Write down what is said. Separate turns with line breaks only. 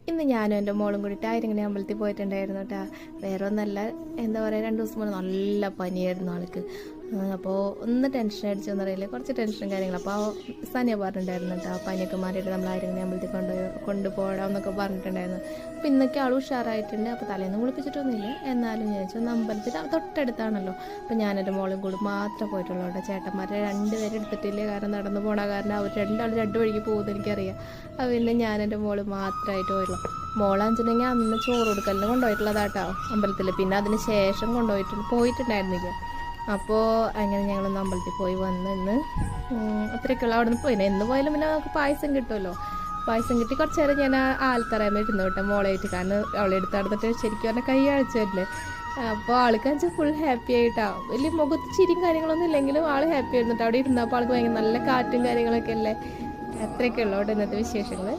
ഇന്ന് ഞാനും എൻ്റെ മോളും കൂടിയിട്ട് ആയിരങ്ങനെ അമ്പലത്തിൽ പോയിട്ടുണ്ടായിരുന്നു കേട്ടോ. വേറെ ഒന്നല്ല, എന്താ പറയുക, 2 ദിവസം മുന്നേ നല്ല പനിയായിരുന്നു ആൾക്ക്. അപ്പോൾ ഒന്ന് ടെൻഷൻ അടിച്ചെന്ന് അറിയില്ല, കുറച്ച് ടെൻഷനും കാര്യങ്ങളും. അപ്പോൾ സനിയ പറഞ്ഞിട്ടുണ്ടായിരുന്നു കേട്ടോ, പനിയൊക്കെ മാറിയിട്ട് നമ്മൾ ആയിരങ്ങനെ അമ്പലത്തിൽ കൊണ്ടുപോകാമെന്നൊക്കെ പറഞ്ഞിട്ടുണ്ടായിരുന്നു. അപ്പോൾ ഇന്നൊക്കെ ആൾ ഉഷാറായിട്ടുണ്ട്. അപ്പോൾ തലേന്ന് കുളിപ്പിച്ചിട്ടൊന്നുമില്ല, എന്നാലും ഞാൻ വെച്ചാൽ അമ്പലത്തിൽ തൊട്ടടുത്താണല്ലോ. അപ്പോൾ ഞാനെൻ്റെ മോളും കൂടി മാത്രമേ പോയിട്ടുള്ളൂ കേട്ടോ. ചേട്ടന്മാരെ 2 പേരെ എടുത്തിട്ടില്ല, കാരണം നടന്നു പോണ കാരണം അവർ 2 ആൾ 2 വഴിക്ക് പോകുമെന്ന് എനിക്കറിയാം. അത് പിന്നെ ഞാനെൻ്റെ മോള് മാത്രമായിട്ട് പോയിട്ടുള്ളൂ. മോളാഞ്ചിട്ടുണ്ടെങ്കിൽ അന്ന് ചോറ് കൊടുക്കലിന് കൊണ്ടുപോയിട്ടുള്ളതാട്ടോ അമ്പലത്തിൽ. പിന്നെ അതിന് ശേഷം പോയിട്ടുണ്ടായിരുന്നില്ല. അപ്പോൾ അങ്ങനെ ഞങ്ങളൊന്ന് അമ്പലത്തിൽ പോയി വന്ന് ഇന്ന് അത്രയ്ക്കുള്ള അവിടെ നിന്ന് പോയി. എന്ന് പോയാലും പിന്നെ നമുക്ക് പായസം കിട്ടുമല്ലോ. പായസം കിട്ടി കുറച്ച് നേരം ഞാൻ ആൽത്തറയാൻ ഇരുന്നു കേട്ടോ മോളായിട്ട്. കാരണം അവളെ എടുത്ത് നടന്നിട്ട് ശരിക്കും പറഞ്ഞാൽ കൈ അഴിച്ചല്ലേ. അപ്പോൾ ആൾക്കാച്ച ഫുൾ ഹാപ്പി ആയിട്ടാ. വലിയ മുഖത്ത് ചിരിയും കാര്യങ്ങളൊന്നും ഇല്ലെങ്കിലും ആൾ ഹാപ്പി ആയിരുന്നിട്ട് അവിടെ ഇരുന്നപ്പോൾ ആൾക്ക് ഭയങ്കര നല്ല കാറ്റും കാര്യങ്ങളൊക്കെ അല്ലേ. അത്രയൊക്കെ ഉള്ളൂ അവിടെ ഇന്നത്തെ വിശേഷങ്ങൾ.